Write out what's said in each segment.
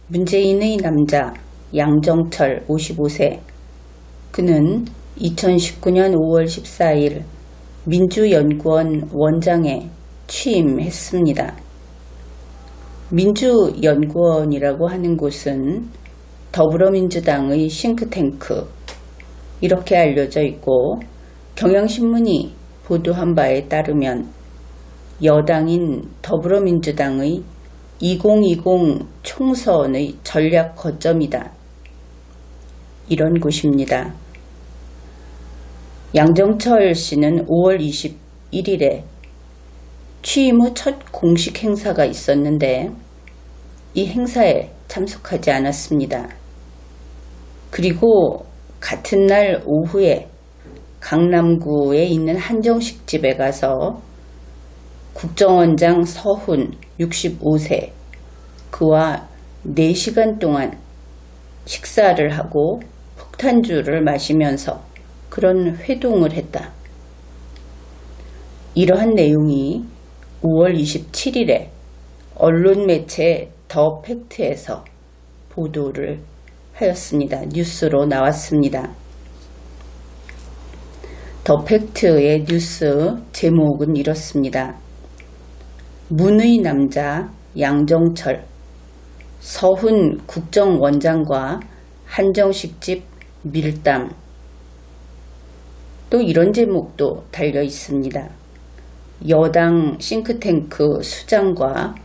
문재인의 남자 양정철 55세. 그는 2019년 5월 14일 민주연구원 원장에 취임했습니다. 민주연구원이라고 하는 곳은 더불어민주당의 싱크탱크 이렇게 알려져 있고, 경향신문이 보도한 바에 따르면 여당인 더불어민주당의 2020 총선의 전략 거점이다. 이런 곳입니다. 양정철 씨는 5월 21일에 취임 후 첫 공식 행사가 있었는데 이 행사에 참석하지 않았습니다. 그리고 같은 날 오후에 강남구에 있는 한정식 집에 가서 국정원장 서훈 65세 그와 4시간 동안 식사를 하고 폭탄주를 마시면서 그런 회동을 했다. 이러한 내용이 5월 27일에 언론 매체 더 팩트에서 보도를 하였습니다. 뉴스로 나왔습니다. 더 팩트의 뉴스 제목은 이렇습니다. 문의 남자 양정철, 서훈 국정원장과 한정식집 밀담. 또 이런 제목도 달려 있습니다. 여당 싱크탱크 수장과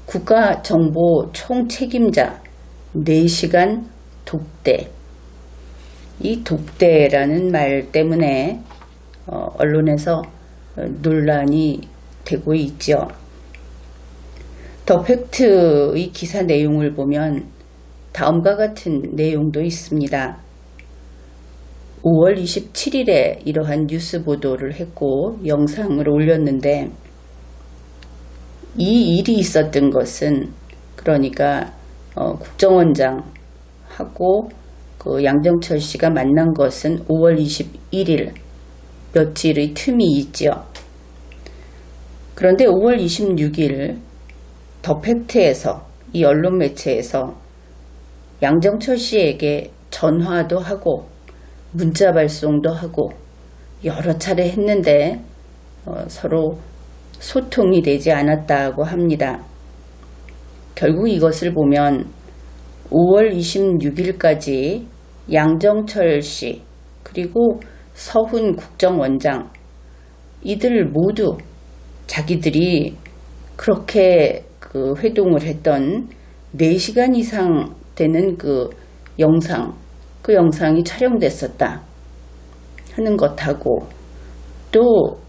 국가정보 총책임자 4시간 독대. 이 독대라는 말 때문에 언론에서 논란이 되고 있죠. 더 팩트의 기사 내용을 보면 다음과 같은 내용도 있습니다. 5월 27일에 이러한 뉴스 보도를 했고 영상을 올렸는데, 이 일이 있었던 것은 그러니까 국정원장하고 그 양정철 씨가 만난 것은 5월 21일 며칠의 틈이 있죠. 그런데 5월 26일 더 팩트에서, 이 언론 매체에서 양정철 씨에게 전화도 하고 문자 발송도 하고 여러 차례 했는데 서로 소통이 되지 않았다고 합니다. 결국 이것을 보면 5월 26일까지 양정철 씨 그리고 서훈 국정원장 이들 모두 자기들이 그렇게 그 회동을 했던 4시간 이상 되는 그 영상이 촬영됐었다 하는 것하고, 또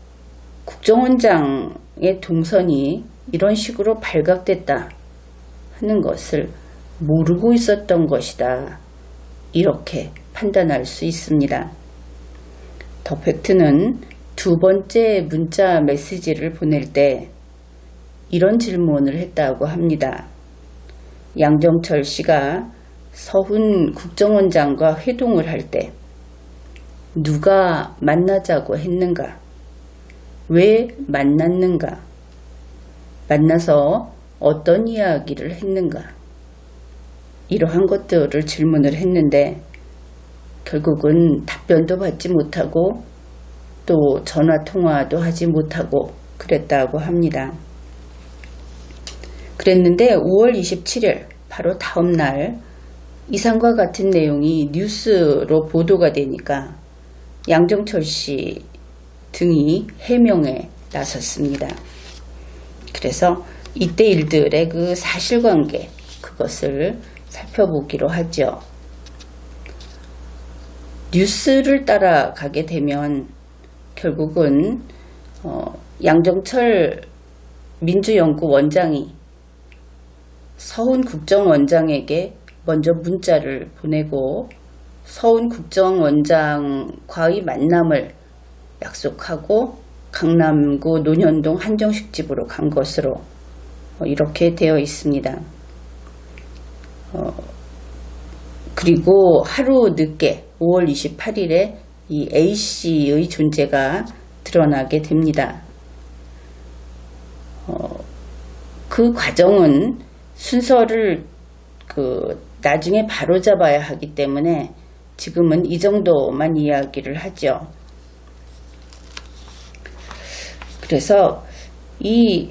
국정원장의 동선이 이런 식으로 발각됐다 하는 것을 모르고 있었던 것이다, 이렇게 판단할 수 있습니다. 더 팩트는 두 번째 문자 메시지를 보낼 때 이런 질문을 했다고 합니다. 양정철 씨가 서훈 국정원장과 회동을 할 때 누가 만나자고 했는가? 왜 만났는가? 만나서 어떤 이야기를 했는가? 이러한 것들을 질문을 했는데 결국은 답변도 받지 못하고 또 전화통화도 하지 못하고 그랬다고 합니다. 그랬는데 5월 27일 바로 다음 날 이상과 같은 내용이 뉴스로 보도가 되니까 양정철 씨 등이 해명에 나섰습니다. 그래서 이때 일들의 그 사실관계, 그것을 살펴보기로 하죠. 뉴스를 따라가게 되면 결국은 양정철 민주연구원장이 서훈 국정원장에게 먼저 문자를 보내고 서훈 국정원장과의 만남을 약속하고 강남구 논현동 한정식집으로 간 것으로 이렇게 되어 있습니다. 그리고 하루 늦게 5월 28일에 이 A씨의 존재가 드러나게 됩니다. 그 과정은 순서를 나중에 바로잡아야 하기 때문에 지금은 이 정도만 이야기를 하죠. 그래서 이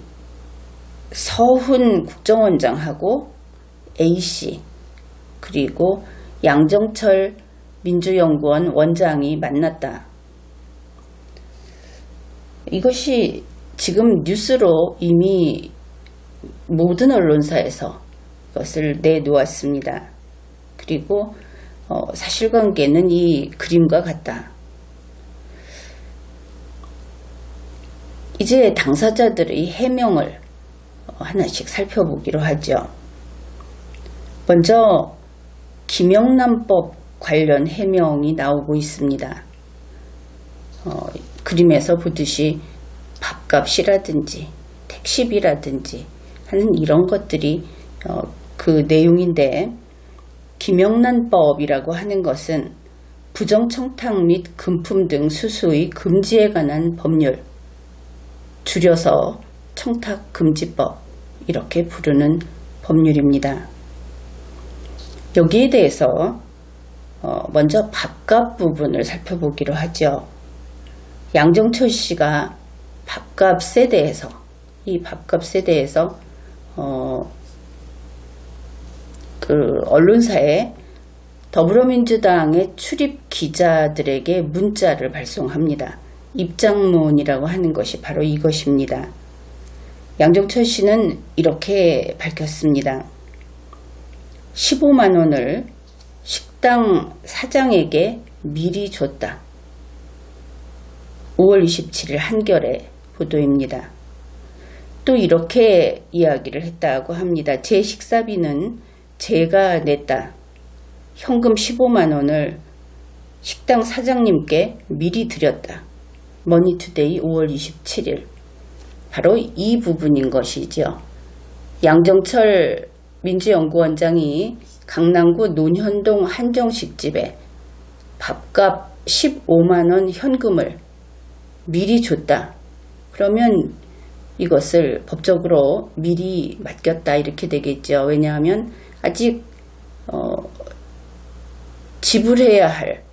서훈 국정원장하고 A씨 그리고 양정철 민주연구원 원장이 만났다. 이것이 지금 뉴스로 이미 모든 언론사에서 이것을 내놓았습니다. 그리고 사실관계는 이 그림과 같다. 이제 당사자들의 해명을 하나씩 살펴보기로 하죠. 먼저 김영란법 관련 해명이 나오고 있습니다. 그림에서 보듯이 밥값이라든지 택시비라든지 하는 이런 것들이 그 내용인데, 김영란법이라고 하는 것은 부정청탁 및 금품 등 수수의 금지에 관한 법률, 줄여서 청탁금지법 이렇게 부르는 법률입니다. 여기에 대해서 먼저 밥값 부분을 살펴보기로 하죠. 양정철 씨가 밥값에 대해서, 이 밥값에 대해서 언론사에 더불어민주당의 출입 기자들에게 문자를 발송합니다. 입장문이라고 하는 것이 바로 이것입니다. 양정철 씨는 이렇게 밝혔습니다. 15만 원을 식당 사장에게 미리 줬다. 5월 27일 한겨레 보도입니다. 또 이렇게 이야기를 했다고 합니다. 제 식사비는 제가 냈다. 현금 15만 원을 식당 사장님께 미리 드렸다. 머니투데이 5월 27일. 바로 이 부분인 것이죠. 양정철 민주연구원장이 강남구 논현동 한정식집에 밥값 15만원 현금을 미리 줬다. 그러면 이것을 법적으로 미리 맡겼다 이렇게 되겠죠. 왜냐하면 아직 지불해야 할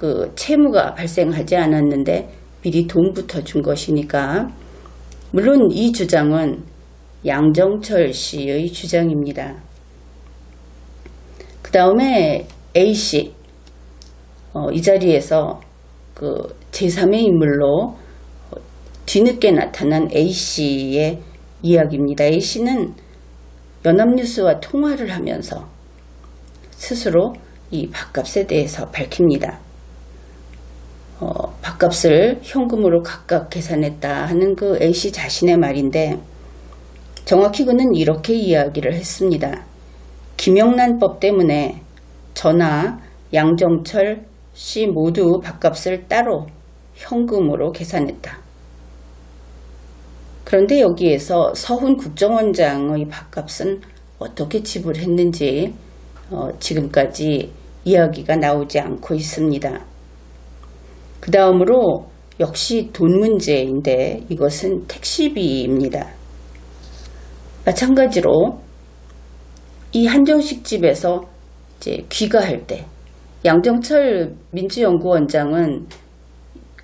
그 채무가 발생하지 않았는데 미리 돈부터 준 것이니까. 물론 이 주장은 양정철 씨의 주장입니다. 그 다음에 A씨, 이 자리에서 그 제3의 인물로 뒤늦게 나타난 A씨의 이야기입니다. A씨는 연합뉴스와 통화를 하면서 스스로 이 밥값에 대해서 밝힙니다. 밥값을 현금으로 각각 계산했다 하는 그 A씨 자신의 말인데, 정확히 그는 이렇게 이야기를 했습니다. 김영란법 때문에 저나 양정철 씨 모두 밥값을 따로 현금으로 계산했다. 그런데 여기에서 서훈 국정원장의 밥값은 어떻게 지불했는지 지금까지 이야기가 나오지 않고 있습니다. 그 다음으로 역시 돈 문제인데 이것은 택시비입니다. 마찬가지로 이 한정식집에서 이제 귀가할 때 양정철 민주연구원장은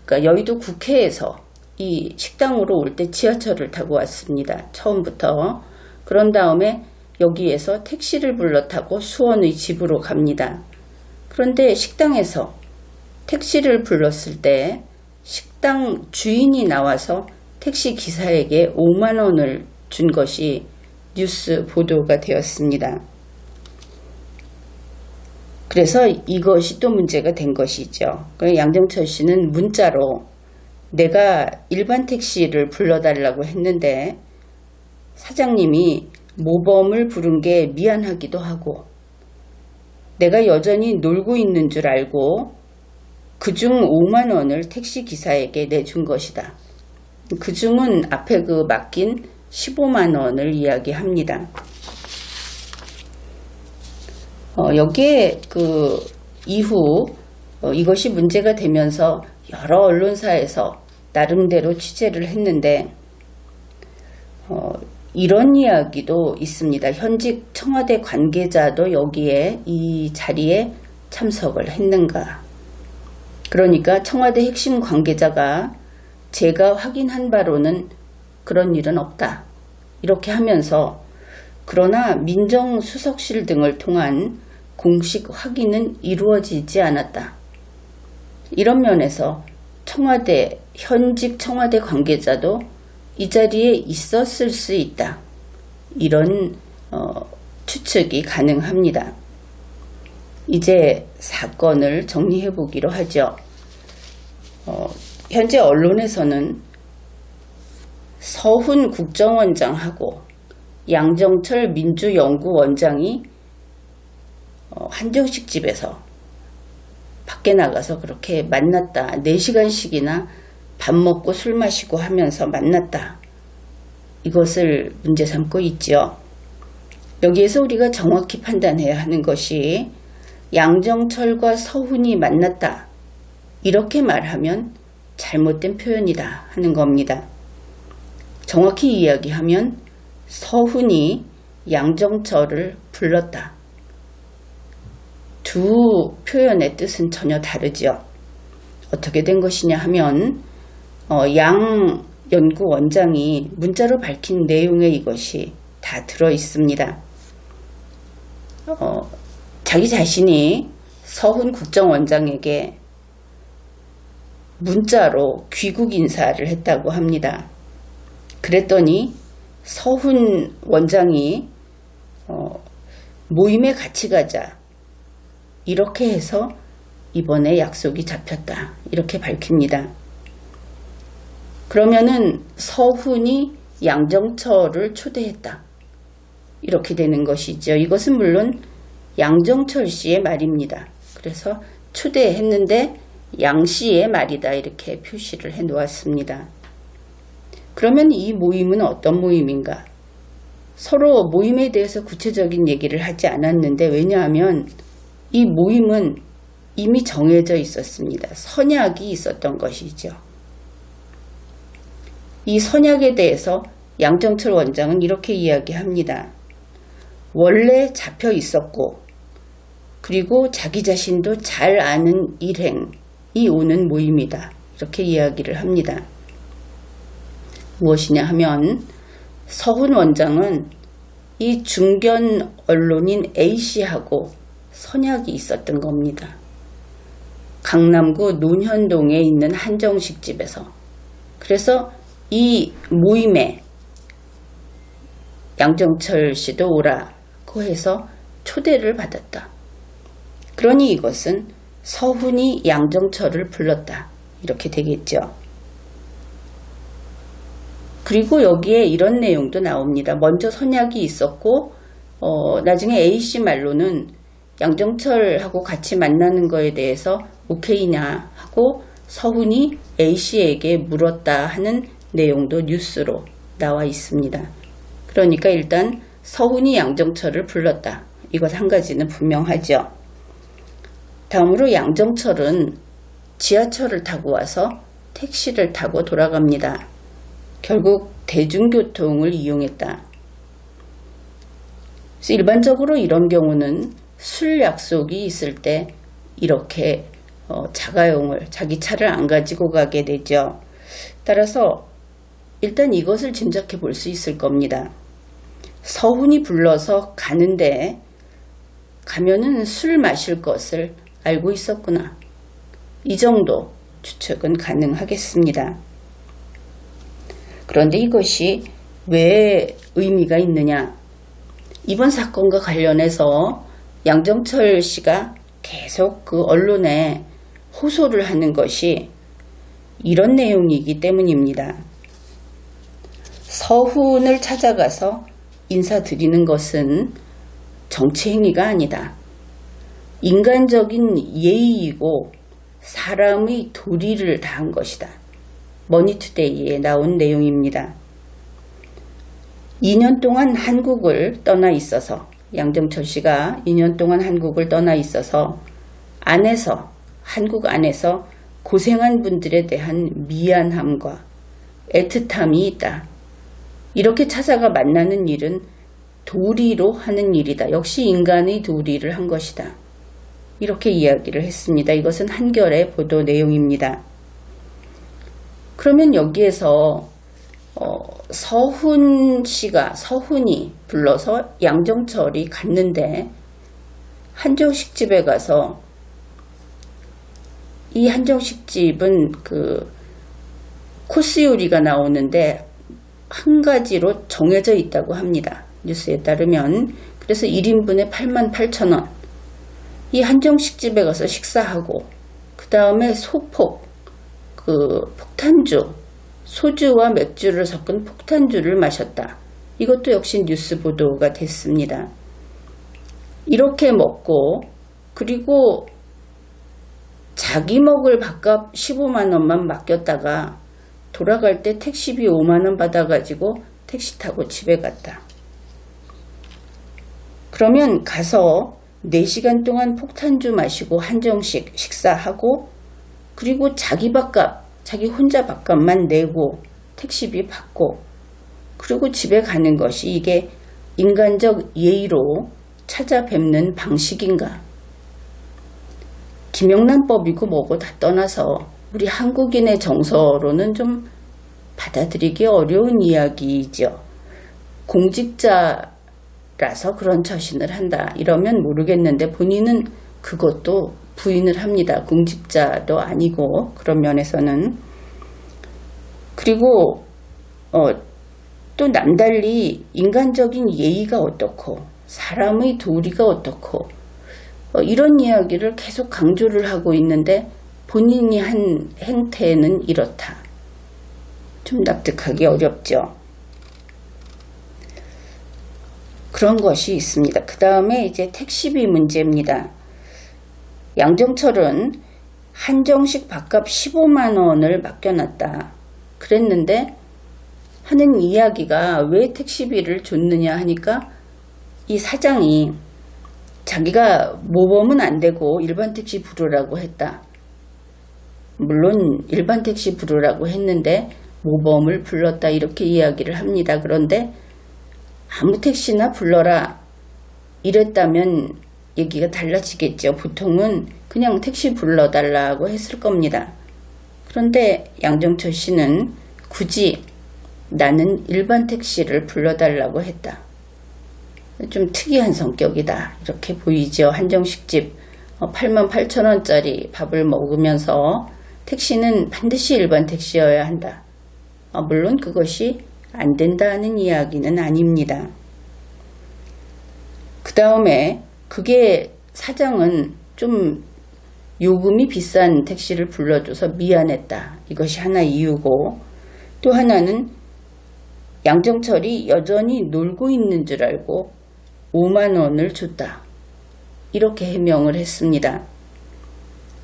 그러니까 여의도 국회에서 이 식당으로 올 때 지하철을 타고 왔습니다. 처음부터. 그런 다음에 여기에서 택시를 불러 타고 수원의 집으로 갑니다. 그런데 식당에서 택시를 불렀을 때 식당 주인이 나와서 택시 기사에게 5만 원을 준 것이 뉴스 보도가 되었습니다. 그래서 이것이 또 문제가 된 것이죠. 양정철 씨는 문자로 내가 일반 택시를 불러달라고 했는데 사장님이 모범을 부른 게 미안하기도 하고 내가 여전히 놀고 있는 줄 알고 그중 5만 원을 택시 기사에게 내준 것이다. 그중은 앞에 그 맡긴 15만 원을 이야기합니다. 여기에 그 이후 이것이 문제가 되면서 여러 언론사에서 나름대로 취재를 했는데 이런 이야기도 있습니다. 현직 청와대 관계자도 여기에 이 자리에 참석을 했는가. 그러니까 청와대 핵심 관계자가 제가 확인한 바로는 그런 일은 없다. 이렇게 하면서 그러나 민정수석실 등을 통한 공식 확인은 이루어지지 않았다. 이런 면에서 현직 청와대 관계자도 이 자리에 있었을 수 있다. 이런 추측이 가능합니다. 이제 사건을 정리해 보기로 하죠. 현재 언론에서는 서훈 국정원장하고 양정철 민주연구원장이 한정식 집에서 밖에 나가서 그렇게 만났다. 4시간씩이나 밥 먹고 술 마시고 하면서 만났다. 이것을 문제 삼고 있죠. 여기에서 우리가 정확히 판단해야 하는 것이 양정철과 서훈이 만났다. 이렇게 말하면 잘못된 표현이다 하는 겁니다. 정확히 이야기하면 서훈이 양정철을 불렀다. 두 표현의 뜻은 전혀 다르죠. 어떻게 된 것이냐 하면 양 연구원장이 문자로 밝힌 내용에 이것이 다 들어 있습니다. 자기 자신이 서훈 국정원장에게 문자로 귀국 인사를 했다고 합니다. 그랬더니 서훈 원장이 모임에 같이 가자. 이렇게 해서 이번에 약속이 잡혔다. 이렇게 밝힙니다. 그러면은 서훈이 양정철을 초대했다. 이렇게 되는 것이죠. 이것은 물론 양정철 씨의 말입니다. 그래서 초대했는데 양 씨의 말이다. 이렇게 표시를 해 놓았습니다. 그러면 이 모임은 어떤 모임인가? 서로 모임에 대해서 구체적인 얘기를 하지 않았는데 왜냐하면 이 모임은 이미 정해져 있었습니다. 선약이 있었던 것이죠. 이 선약에 대해서 양정철 원장은 이렇게 이야기합니다. 원래 잡혀 있었고 그리고 자기 자신도 잘 아는 일행이 오는 모임이다. 이렇게 이야기를 합니다. 무엇이냐 하면 서훈 원장은 이 중견 언론인 A씨하고 선약이 있었던 겁니다. 강남구 논현동에 있는 한정식 집에서. 그래서 이 모임에 양정철 씨도 오라고 해서 초대를 받았다. 그러니 이것은 서훈이 양정철을 불렀다. 이렇게 되겠죠. 그리고 여기에 이런 내용도 나옵니다. 먼저 선약이 있었고 나중에 A씨 말로는 양정철하고 같이 만나는 거에 대해서 오케이냐 하고 서훈이 A씨에게 물었다 하는 내용도 뉴스로 나와 있습니다. 그러니까 일단 서훈이 양정철을 불렀다. 이것 한 가지는 분명하죠. 다음으로 양정철은 지하철을 타고 와서 택시를 타고 돌아갑니다. 결국 대중교통을 이용했다. 그래서 일반적으로 이런 경우는 술 약속이 있을 때 이렇게 자가용을 자기 차를 안 가지고 가게 되죠. 따라서 일단 이것을 짐작해 볼 수 있을 겁니다. 서훈이 불러서 가는데 가면은 술 마실 것을 알고 있었구나. 이 정도 추측은 가능하겠습니다. 그런데 이것이 왜 의미가 있느냐? 이번 사건과 관련해서 양정철 씨가 계속 그 언론에 호소를 하는 것이 이런 내용이기 때문입니다. 서훈을 찾아가서 인사드리는 것은 정치행위가 아니다. 인간적인 예의이고 사람의 도리를 다한 것이다. 머니투데이에 나온 내용입니다. 2년 동안 한국을 떠나 있어서 양정철 씨가 2년 동안 한국을 떠나 있어서 한국 안에서 고생한 분들에 대한 미안함과 애틋함이 있다. 이렇게 찾아가 만나는 일은 도리로 하는 일이다. 역시 인간의 도리를 한 것이다. 이렇게 이야기를 했습니다. 이것은 한겨레 보도 내용입니다. 그러면 여기에서 서훈이 불러서 양정철이 갔는데 한정식집에 가서 이 한정식집은 그 코스 요리가 나오는데 한 가지로 정해져 있다고 합니다. 뉴스에 따르면. 그래서 1인분에 88,000원. 이 한정식집에 가서 식사하고 그 다음에 소폭, 폭탄주, 소주와 맥주를 섞은 폭탄주를 마셨다. 이것도 역시 뉴스 보도가 됐습니다. 이렇게 먹고 그리고 자기 먹을 밥값 15만원만 맡겼다가 돌아갈 때 택시비 5만원 받아가지고 택시 타고 집에 갔다. 그러면 가서 4시간 동안 폭탄주 마시고 한정식 식사하고 그리고 자기 밥값, 자기 혼자 밥값만 내고 택시비 받고 그리고 집에 가는 것이 이게 인간적 예의로 찾아뵙는 방식인가? 김영란법이고 뭐고 다 떠나서 우리 한국인의 정서로는 좀 받아들이기 어려운 이야기죠. 공직자라서 그런 처신을 한다. 이러면 모르겠는데 본인은 그것도 부인을 합니다. 공직자도 아니고 그런 면에서는. 그리고 또 남달리 인간적인 예의가 어떻고 사람의 도리가 어떻고 이런 이야기를 계속 강조를 하고 있는데 본인이 한 행태는 이렇다. 좀 납득하기 어렵죠. 그런 것이 있습니다. 그 다음에 이제 택시비 문제입니다. 양정철은 한정식 밥값 15만원을 맡겨놨다. 그랬는데 하는 이야기가 왜 택시비를 줬느냐 하니까 이 사장이 자기가 모범은 안 되고 일반 택시 부르라고 했다. 물론 일반 택시 부르라고 했는데 모범을 불렀다 이렇게 이야기를 합니다. 그런데 아무 택시나 불러라 이랬다면 얘기가 달라지겠죠. 보통은 그냥 택시 불러달라고 했을 겁니다. 그런데 양정철 씨는 굳이 나는 일반 택시를 불러달라고 했다. 좀 특이한 성격이다. 이렇게 보이죠. 한정식집 88,000원짜리 밥을 먹으면서 택시는 반드시 일반 택시여야 한다. 물론 그것이 안 된다는 이야기는 아닙니다. 그 다음에 그게 사장은 좀 요금이 비싼 택시를 불러줘서 미안했다. 이것이 하나 이유고 또 하나는 양정철이 여전히 놀고 있는 줄 알고 5만원을 줬다. 이렇게 해명을 했습니다.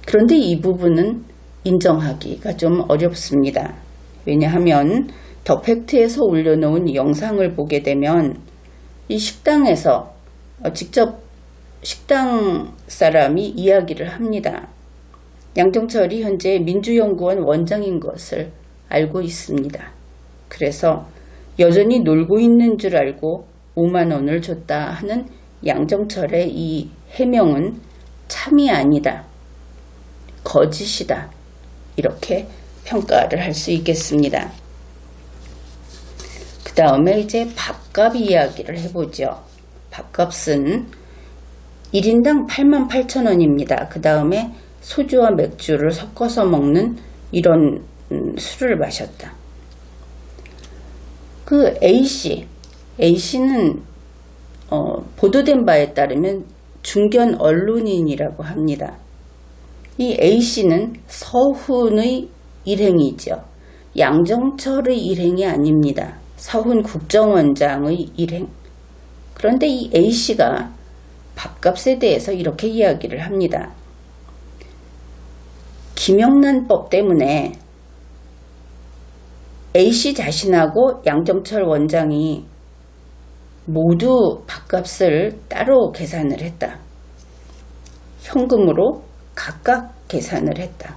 그런데 이 부분은 인정하기가 좀 어렵습니다. 왜냐하면 더 팩트에서 올려놓은 영상을 보게 되면 이 식당에서 직접 식당 사람이 이야기를 합니다. 양정철이 현재 민주연구원 원장인 것을 알고 있습니다. 그래서 여전히 놀고 있는 줄 알고 5만원을 줬다 하는 양정철의 이 해명은 참이 아니다. 거짓이다. 이렇게 평가를 할 수 있겠습니다. 그 다음에 이제 밥값 이야기를 해보죠. 밥값은 1인당 88,000원입니다. 그 다음에 소주와 맥주를 섞어서 먹는 이런 술을 마셨다. 그 A씨는 보도된 바에 따르면 중견 언론인이라고 합니다. 이 A씨는 서훈의 일행이죠. 양정철의 일행이 아닙니다. 서훈 국정원장의 일행. 그런데 이 A씨가 밥값에 대해서 이렇게 이야기를 합니다. 김영란법 때문에 A씨 자신하고 양정철 원장이 모두 밥값을 따로 계산을 했다. 현금으로 각각 계산을 했다.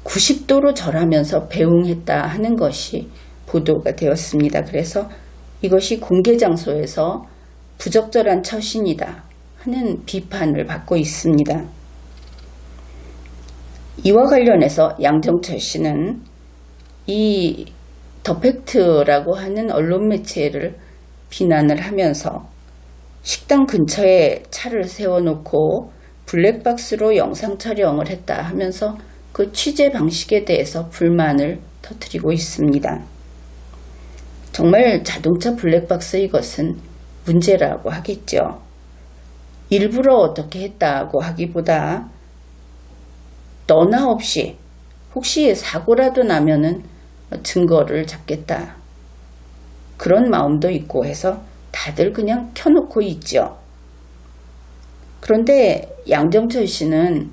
90도로 절하면서 배웅했다 하는 것이 보도가 되었습니다. 그래서 이것이 공개 장소에서 부적절한 처신이다 하는 비판을 받고 있습니다. 이와 관련해서 양정철 씨는 이 더 팩트라고 하는 언론 매체를 비난을 하면서 식당 근처에 차를 세워놓고 블랙박스로 영상 촬영을 했다 하면서 그 취재 방식에 대해서 불만을 터뜨리고 있습니다. 정말 자동차 블랙박스 이것은 문제라고 하겠죠. 일부러 어떻게 했다고 하기보다 너나 없이 혹시 사고라도 나면은 증거를 잡겠다. 그런 마음도 있고 해서 다들 그냥 켜놓고 있죠. 그런데 양정철 씨는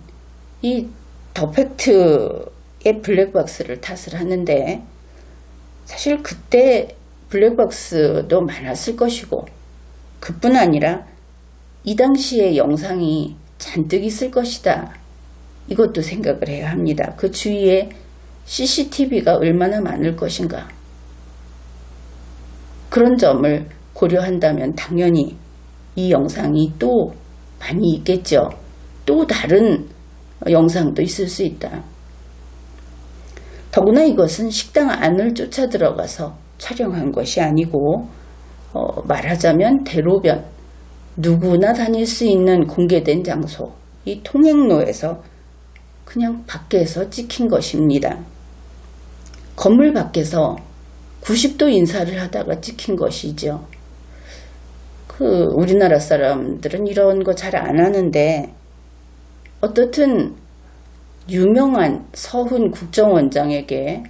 이 더 팩트의 블랙박스를 탓을 하는데 사실 그때 블랙박스도 많았을 것이고 그뿐 아니라 이 당시에 영상이 잔뜩 있을 것이다. 이것도 생각을 해야 합니다. 그 주위에 CCTV가 얼마나 많을 것인가. 그런 점을 고려한다면 당연히 이 영상이 또 많이 있겠죠. 또 다른 영상도 있을 수 있다. 더구나 이것은 식당 안을 쫓아 들어가서 촬영한 것이 아니고 말하자면 대로변, 누구나 다닐 수 있는 공개된 장소, 이 통행로에서 그냥 밖에서 찍힌 것입니다. 건물 밖에서 90도 인사를 하다가 찍힌 것이죠. 우리나라 사람들은 이런 거 잘 안 하는데 어떻든 유명한 서훈 국정원장에게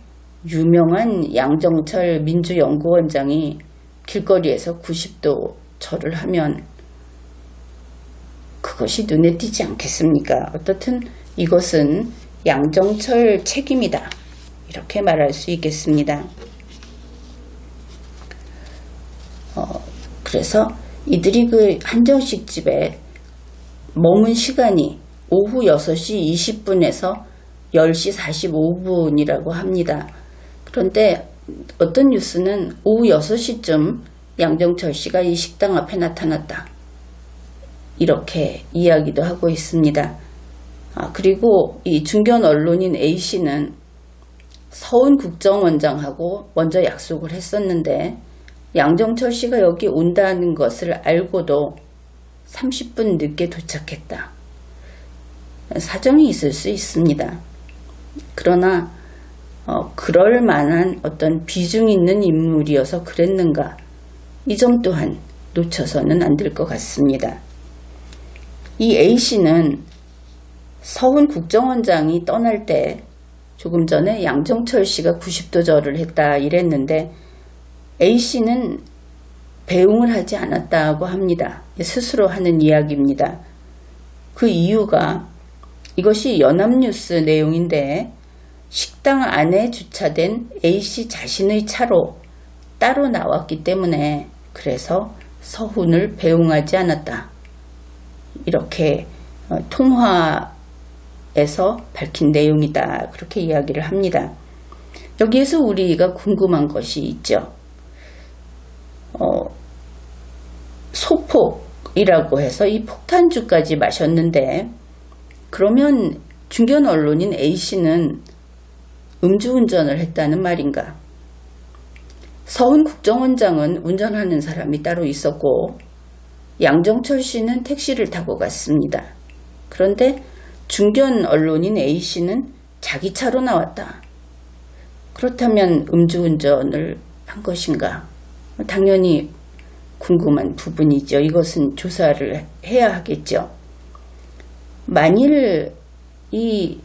유명한 양정철 민주연구원장이 길거리에서 90도 절을 하면 그것이 눈에 띄지 않겠습니까? 어떻든 이것은 양정철 책임이다. 이렇게 말할 수 있겠습니다. 그래서 이들이 그 한정식 집에 머문 시간이 오후 6시 20분에서 10시 45분이라고 합니다. 그런데 어떤 뉴스는 오후 6시쯤 양정철 씨가 이 식당 앞에 나타났다. 이렇게 이야기도 하고 있습니다. 그리고 이 중견 언론인 A씨는 서훈 국정원장하고 먼저 약속을 했었는데 양정철 씨가 여기 온다는 것을 알고도 30분 늦게 도착했다. 사정이 있을 수 있습니다. 그러나 그럴 만한 어떤 비중 있는 인물이어서 그랬는가, 이 점 또한 놓쳐서는 안 될 것 같습니다. 이 A씨는 서훈 국정원장이 떠날 때 조금 전에 양정철 씨가 90도 절을 했다 이랬는데 A씨는 배웅을 하지 않았다고 합니다. 스스로 하는 이야기입니다. 그 이유가 이것이 연합뉴스 내용인데 식당 안에 주차된 A씨 자신의 차로 따로 나왔기 때문에 그래서 서훈을 배웅하지 않았다. 이렇게 통화에서 밝힌 내용이다. 그렇게 이야기를 합니다. 여기에서 우리가 궁금한 것이 있죠. 소폭이라고 해서 이 폭탄주까지 마셨는데 그러면 중견 언론인 A씨는 음주운전을 했다는 말인가? 서훈 국정원장은 운전하는 사람이 따로 있었고 양정철 씨는 택시를 타고 갔습니다. 그런데 중견 언론인 A씨는 자기 차로 나왔다. 그렇다면 음주운전을 한 것인가? 당연히 궁금한 부분이죠. 이것은 조사를 해야 하겠죠. 만일 이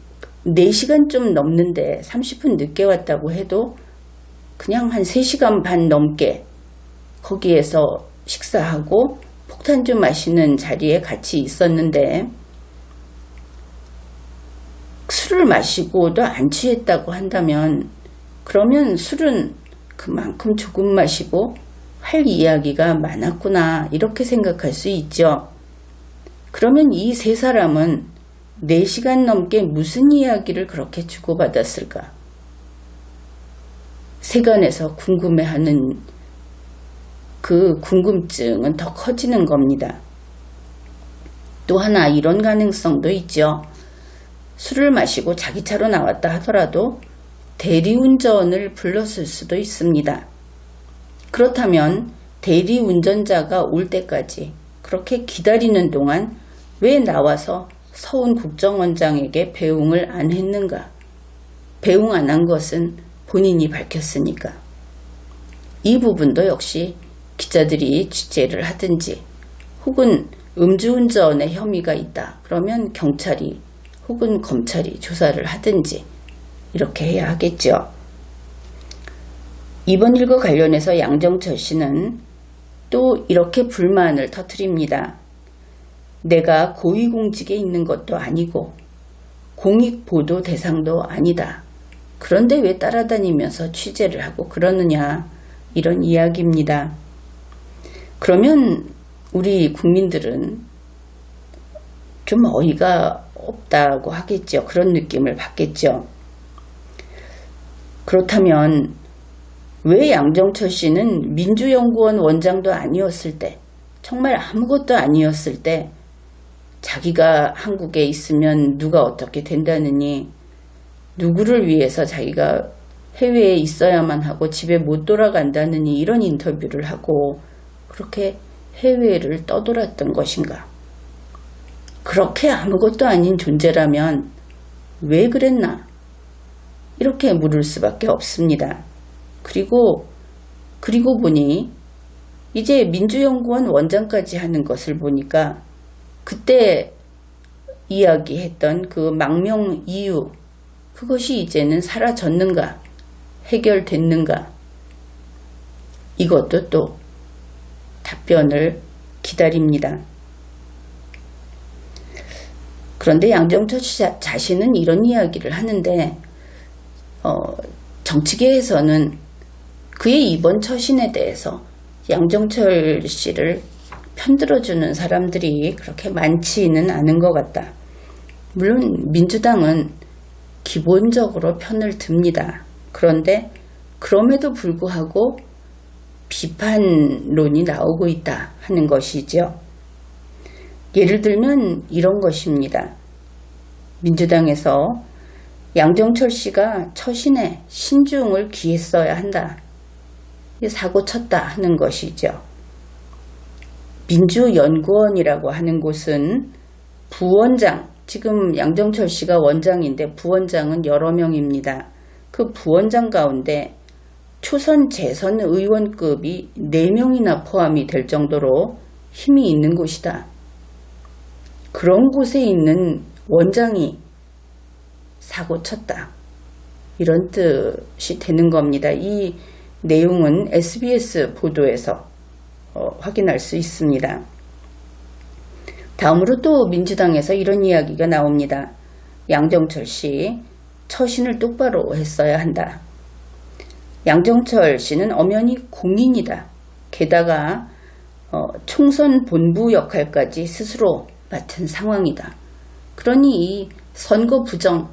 4시간 좀 넘는데 30분 늦게 왔다고 해도 그냥 한 3시간 반 넘게 거기에서 식사하고 폭탄주 마시는 자리에 같이 있었는데 술을 마시고도 안 취했다고 한다면 그러면 술은 그만큼 조금 마시고 할 이야기가 많았구나 이렇게 생각할 수 있죠. 그러면 이 세 사람은 4시간 넘게 무슨 이야기를 그렇게 주고받았을까? 세간에서 궁금해하는 그 궁금증은 더 커지는 겁니다. 또 하나 이런 가능성도 있죠. 술을 마시고 자기 차로 나왔다 하더라도 대리운전을 불렀을 수도 있습니다. 그렇다면 대리운전자가 올 때까지 그렇게 기다리는 동안 왜 나와서 서훈 국정원장에게 배웅을 안 했는가? 배웅 안 한 것은 본인이 밝혔으니까. 이 부분도 역시 기자들이 취재를 하든지 혹은 음주운전의 혐의가 있다. 그러면 경찰이 혹은 검찰이 조사를 하든지 이렇게 해야 하겠죠. 이번 일과 관련해서 양정철 씨는 또 이렇게 불만을 터뜨립니다. 내가 고위공직에 있는 것도 아니고 공익보도 대상도 아니다. 그런데 왜 따라다니면서 취재를 하고 그러느냐, 이런 이야기입니다. 그러면 우리 국민들은 좀 어이가 없다고 하겠죠. 그런 느낌을 받겠죠. 그렇다면 왜 양정철 씨는 민주연구원 원장도 아니었을 때, 정말 아무것도 아니었을 때 자기가 한국에 있으면 누가 어떻게 된다느니, 누구를 위해서 자기가 해외에 있어야만 하고 집에 못 돌아간다느니 이런 인터뷰를 하고 그렇게 해외를 떠돌았던 것인가? 그렇게 아무것도 아닌 존재라면 왜 그랬나? 이렇게 물을 수밖에 없습니다. 그리고 보니 이제 민주연구원 원장까지 하는 것을 보니까 그때 이야기했던 그 망명 이유, 그것이 이제는 사라졌는가? 해결됐는가? 이것도 또 답변을 기다립니다. 그런데 양정철 씨 자신은 이런 이야기를 하는데 정치계에서는 그의 이번 처신에 대해서 양정철 씨를 편들어주는 사람들이 그렇게 많지는 않은 것 같다. 물론 민주당은 기본적으로 편을 듭니다. 그런데 그럼에도 불구하고 비판론이 나오고 있다 하는 것이죠. 예를 들면 이런 것입니다. 민주당에서 양정철 씨가 처신에 신중을 기했어야 한다. 사고 쳤다 하는 것이죠. 민주연구원이라고 하는 곳은 부원장, 지금 양정철 씨가 원장인데 부원장은 여러 명입니다. 그 부원장 가운데 초선 재선 의원급이 4명이나 포함이 될 정도로 힘이 있는 곳이다. 그런 곳에 있는 원장이 사고 쳤다. 이런 뜻이 되는 겁니다. 이 내용은 SBS 보도에서 확인할 수 있습니다. 다음으로 또 민주당에서 이런 이야기가 나옵니다. 양정철 씨 처신을 똑바로 했어야 한다. 양정철 씨는 엄연히 공인이다. 게다가 총선 본부 역할까지 스스로 맡은 상황이다. 그러니 이 선거 부정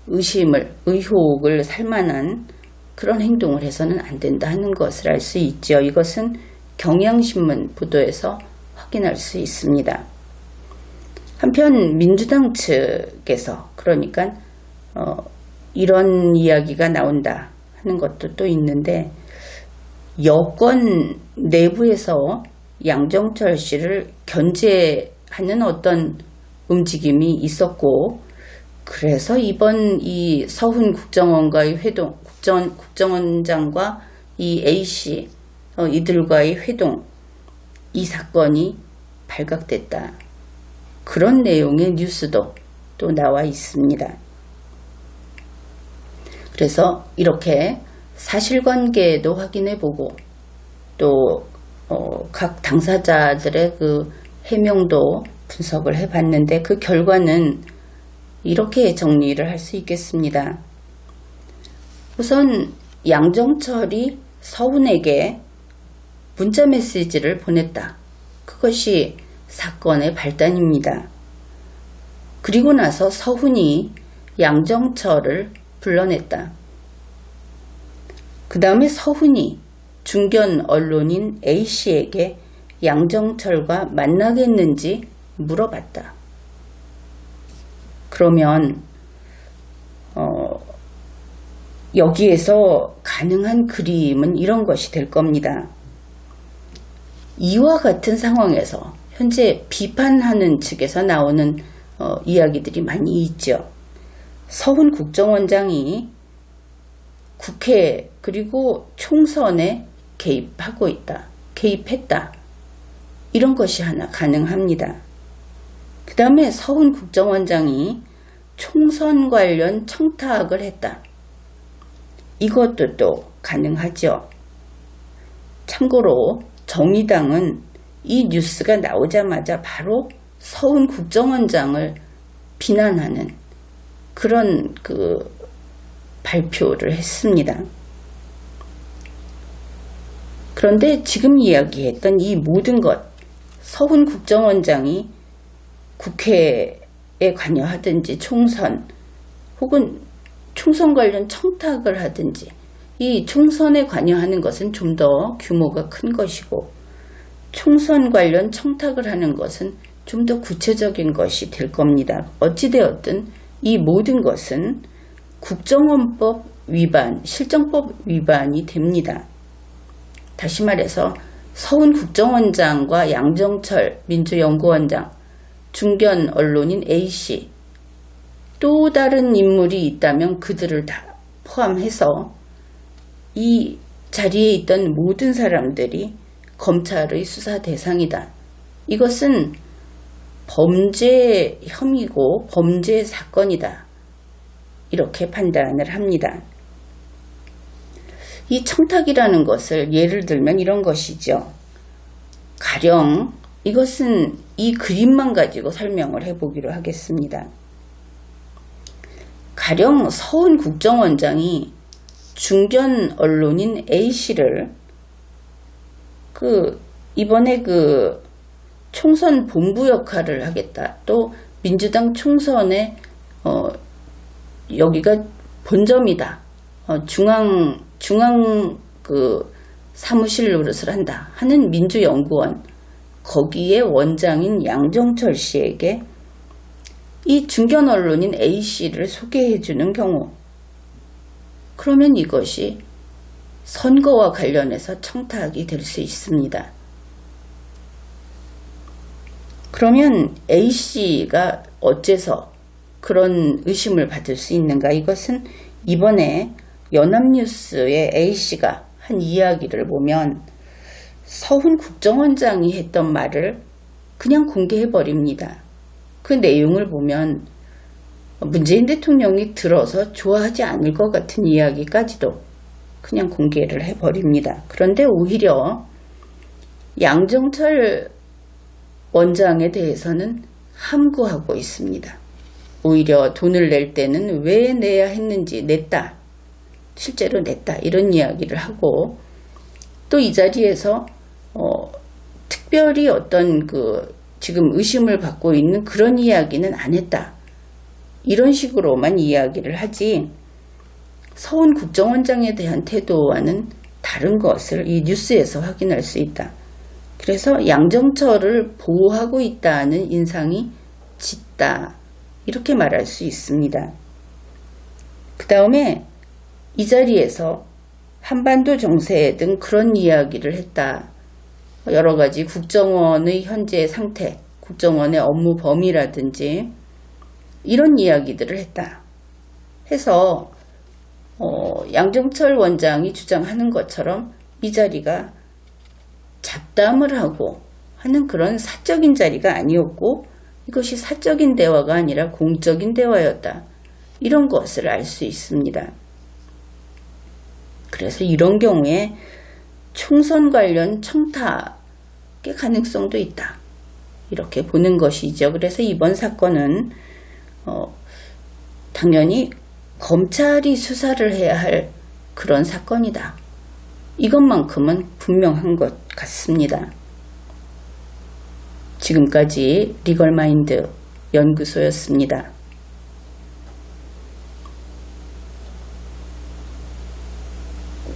의혹을 살만한 그런 행동을 해서는 안 된다 하는 것을 알 수 있죠. 이것은 경향신문 보도에서 확인할 수 있습니다. 한편 민주당 측에서 그러니까 이런 이야기가 나온다 하는 것도 또 있는데, 여권 내부에서 양정철 씨를 견제하는 어떤 움직임이 있었고, 그래서 이번 이 서훈 국정원과의 회동, 국정원장과 이 A씨 이들과의 회동, 이 사건이 발각됐다. 그런 내용의 뉴스도 또 나와 있습니다. 그래서 이렇게 사실관계도 확인해보고 또 각 당사자들의 그 해명도 분석을 해봤는데 그 결과는 이렇게 정리를 할 수 있겠습니다. 우선 양정철이 서훈에게 문자 메시지를 보냈다. 그것이 사건의 발단입니다. 그리고 나서 서훈이 양정철을 불러냈다. 그 다음에 서훈이 중견 언론인 A씨에게 양정철과 만나겠는지 물어봤다. 그러면 여기에서 가능한 그림은 이런 것이 될 겁니다. 이와 같은 상황에서 현재 비판하는 측에서 나오는 이야기들이 많이 있죠. 서훈 국정원장이 국회 그리고 총선에 개입했다. 이런 것이 하나 가능합니다. 그 다음에 서훈 국정원장이 총선 관련 청탁을 했다. 이것도 또 가능하죠. 참고로 정의당은 이 뉴스가 나오자마자 바로 서훈 국정원장을 비난하는 그런 발표를 했습니다. 그런데 지금 이야기했던 이 모든 것, 서훈 국정원장이 국회에 관여하든지 총선 혹은 총선 관련 청탁을 하든지 이 총선에 관여하는 것은 좀 더 규모가 큰 것이고 총선 관련 청탁을 하는 것은 좀 더 구체적인 것이 될 겁니다. 어찌되었든 이 모든 것은 국정원법 위반, 실정법 위반이 됩니다. 다시 말해서 서훈 국정원장과 양정철 민주연구원장, 중견 언론인 A씨, 또 다른 인물이 있다면 그들을 다 포함해서 이 자리에 있던 모든 사람들이 검찰의 수사 대상이다. 이것은 범죄 혐의고 범죄 사건이다. 이렇게 판단을 합니다. 이 청탁이라는 것을 예를 들면 이런 것이죠. 가령 이것은 이 그림만 가지고 설명을 해보기로 하겠습니다. 가령 서훈 국정원장이 중견 언론인 A씨를 이번에 총선 본부 역할을 하겠다. 또 민주당 총선에 여기가 본점이다. 중앙 사무실 노릇을 한다 하는 민주연구원, 거기에 원장인 양정철 씨에게 이 중견 언론인 A씨를 소개해 주는 경우, 그러면 이것이 선거와 관련해서 청탁이 될 수 있습니다. 그러면 A씨가 어째서 그런 의심을 받을 수 있는가? 이것은 이번에 연합뉴스의 A씨가 한 이야기를 보면 서훈 국정원장이 했던 말을 그냥 공개해버립니다. 그 내용을 보면 문재인 대통령이 들어서 좋아하지 않을 것 같은 이야기까지도 그냥 공개를 해버립니다. 그런데 오히려 양정철 원장에 대해서는 함구하고 있습니다. 오히려 돈을 낼 때는 왜 내야 했는지 냈다. 실제로 냈다. 이런 이야기를 하고 또 이 자리에서 특별히 어떤 지금 의심을 받고 있는 그런 이야기는 안 했다. 이런 식으로만 이야기를 하지 서훈 국정원장에 대한 태도와는 다른 것을 이 뉴스에서 확인할 수 있다. 그래서 양정철을 보호하고 있다는 인상이 짙다. 이렇게 말할 수 있습니다. 그 다음에 이 자리에서 한반도 정세 등 그런 이야기를 했다. 여러 가지 국정원의 현재 상태, 국정원의 업무 범위라든지 이런 이야기들을 했다. 해서 양정철 원장이 주장하는 것처럼 이 자리가 잡담을 하고 하는 그런 사적인 자리가 아니었고 이것이 사적인 대화가 아니라 공적인 대화였다. 이런 것을 알 수 있습니다. 그래서 이런 경우에 총선 관련 청탁의 가능성도 있다. 이렇게 보는 것이죠. 그래서 이번 사건은 당연히 검찰이 수사를 해야 할 그런 사건이다. 이것만큼은 분명한 것 같습니다. 지금까지 리걸마인드 연구소였습니다.